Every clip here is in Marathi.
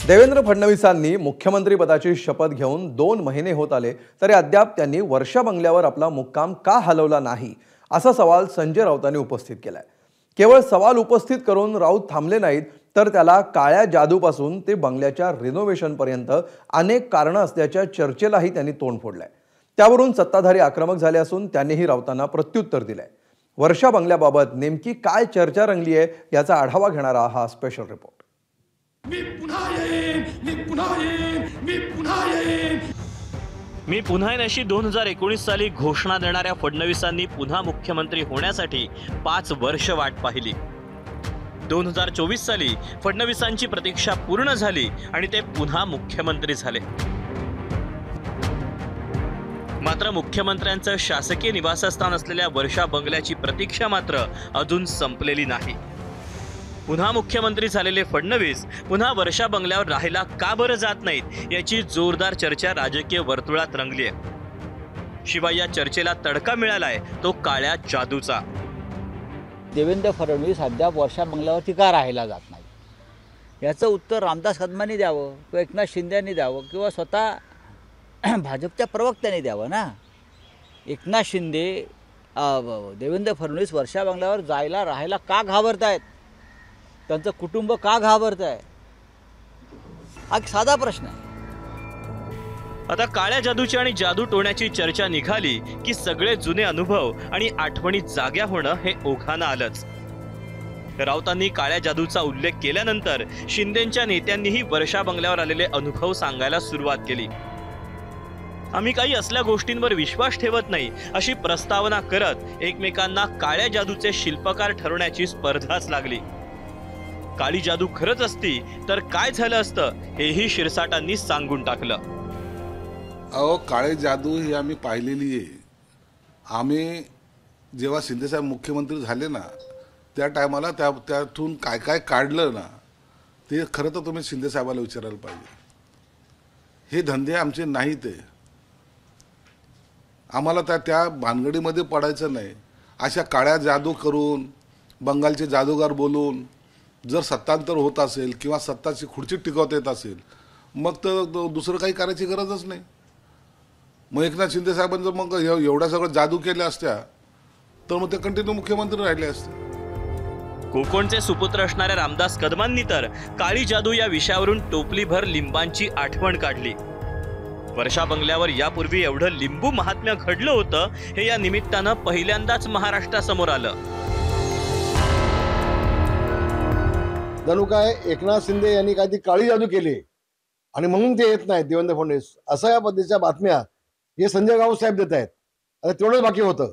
देवेंद्र फडणवीसांनी मुख्यमंत्रीपदाची शपथ घेऊन 2 महिने होत आले तरी अद्याप त्यांनी वर्षा बंगल्यावर आपला मुक्काम का हलवला नाही असा सवाल संजय राऊतांनी उपस्थित केलाय। केवळ सवाल उपस्थित करून राऊत थांबले नाहीत तर त्याला काळ्या जादूपासून ते बंगल्याच्या रिनोव्हेशन पर्यंत अनेक कारणे असल्याच्या चर्चेलाही त्यांनी तोंड फोडलंय। त्यावरून सत्ताधारी आक्रमक झाले असून त्यांनीही राऊतांना प्रत्युत्तर दिलंय। वर्षा बंगल्याबाबत नेमकी काय चर्चा रंगली आहे याचा आढावा घेणारा हा स्पेशल रिपोर्ट। मी पुन्हा येईन अशी 2019 साली घोषणा देणाऱ्या फडणवीसांनी पुन्हा मुख्यमंत्री होण्यासाठी 5 वर्ष वाट पाहिली। 2024 साली फडणवीसांची प्रतीक्षा पूर्ण झाली आणि ते पुन्हा मुख्यमंत्री झाले। मात्र मुख्यमंत्र्यांचं शासकीय निवासस्थान असलेल्या वर्षा बंगल्याची प्रतीक्षा मात्र अजून संपलेली नाही। पुन्हा मुख्यमंत्री झालेले फडणवीस पुन्हा वर्षा बंगल्यावर राहायला का बरं जात नाहीत याची जोरदार चर्चा राजकीय वर्तुळात रंगली आहे। शिवाय या चर्चेला तडका मिळालाय तो काळ्या जादूचा। देवेंद्र फडणवीस अद्याप वर्षा बंगल्यावरती का राहायला जात नाही याचं उत्तर रामदास कदमांनी द्यावं किंवा एकनाथ शिंदेंनी द्यावं किंवा स्वतः भाजपच्या प्रवक्त्यांनी द्यावं ना। एकनाथ शिंदे देवेंद्र फडणवीस वर्षा बंगल्यावर जायला राहायला का घाबरत आहेत, त्यांचं कुटुंब का घाबरत आहे, हा एक साधा प्रश्न आहे। आता काळ्या जादूची आणि जादू टोण्याची चर्चा निघाली की सगळे जुने अनुभव आणि आठवणी जाग्या होणं हे ओघानं आलंच। राऊतांनी काळ्या जादूचा उल्लेख केल्यानंतर शिंदेंच्या नेत्यांनीही वर्षा बंगल्यावर आलेले अनुभव सांगायला सुरुवात केली। आम्ही काही असल्या गोष्टींवर विश्वास ठेवत नाही अशी प्रस्तावना करत एकमेकांना काळ्या जादूचे शिल्पकार ठरवण्याची स्पर्धाच लागली। काळी जादू खरंच असती तर काय झालं असतं हेही शिरसाटांनी सांगून टाकलं। अहो, काळे जादू ही आम्ही पाहिलेली आहे। आम्ही जेव्हा शिंदेसाहेब मुख्यमंत्री झाले ना त्या टायमाला त्यातून काय काय काढलं ना ते खरं तर तुम्ही शिंदेसाहेबाला विचारायला पाहिजे। हे धंदे आमचे नाहीत आहे, आम्हाला त्या भानगडीमध्ये पडायचं नाही। अशा काळ्या जादू करून बंगालचे जादूगार बोलून जर सत्तांतर होत असेल किंवा सत्ताची खुर्ची टिकवता येत असेल मग तर दुसरं काही करायची गरजच नाही। मग एकनाथ शिंदे साहेबांचं मग एवढ्या सगळं जादू केल्या असत्या तर मग ते कंटिन्यू मुख्यमंत्री राहिले असते। कोकणचे सुपुत्र असणाऱ्या रामदास कदमांनी तर काळी जादू या विषयावरून टोपलीभर लिंबांची आठवण काढली। वर्षा बंगल्यावर यापूर्वी एवढं लिंबू महात्म्य घडलं होतं हे या निमित्तानं पहिल्यांदाच महाराष्ट्रासमोर आलं। जणू काय एकनाथ शिंदे यांनी काय ती काळी जादू केली आणि म्हणून ते येत नाहीत देवेंद्र फडणवीस अशा या पद्धतीच्या बातम्या हे संजय राऊत साहेब देत आहेत। आता तेवढंच बाकी होतं।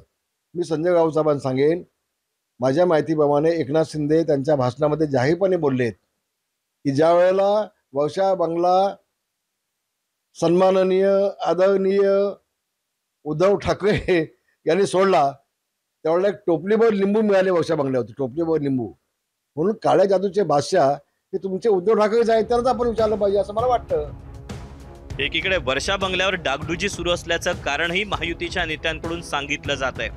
मी संजय राऊत साहेबांना सांगेन, माझ्या माहितीप्रमाणे एकनाथ शिंदे त्यांच्या भाषणामध्ये जाहीरपणे बोललेत की ज्या वेळेला वर्षा बंगला सन्माननीय आदरणीय उद्धव ठाकरे यांनी सोडला त्यावेळेला एक टोपलीभर लिंबू मिळाले वर्षा बंगल्यावरती, टोपलीभर लिंबू। म्हणून काळ्या जादूचे बादशाह हे तुमचे उद्धव ठाकरे आहेत त्यानंच आपण विचारलं पाहिजे असं मला वाटतं। एकीकडे वर्षा बंगल्यावर डागडुजी सुरू असल्याचं कारणही महायुतीच्या नेत्यांकडून सांगितलं जात आहे,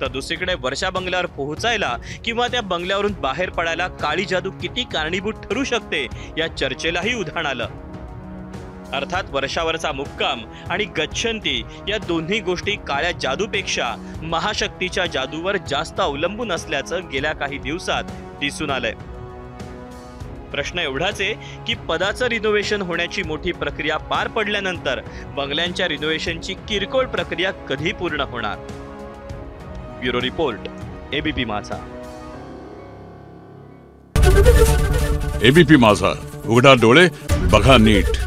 तर दुसरीकडे वर्षा बंगल्यावर पोहोचायला किंवा त्या बंगल्यावरून बाहेर पडायला काळी जादू किती कारणीभूत ठरू शकते या चर्चेलाही उधाण आलं। अर्थात वर्षावरचा मुक्काम आणि गच्छंती या दोन्ही गोष्टी काळ्या जादूपेक्षा महाशक्तीच्या जादूवर जास्त अवलंबून असल्याचं गेल्या काही दिवसात दिसून आलंय। प्रश्न एवढाच आहे की पदाचं रिनोव्हेशन होण्याची मोठी प्रक्रिया पार पडल्यानंतर बंगल्यांच्या रिनोव्हेशनची किरकोळ प्रक्रिया कधी पूर्ण होणार। ब्युरो रिपोर्ट, एबीपी माझा। एबीपी माझा, उघडा डोळे बघा नीट।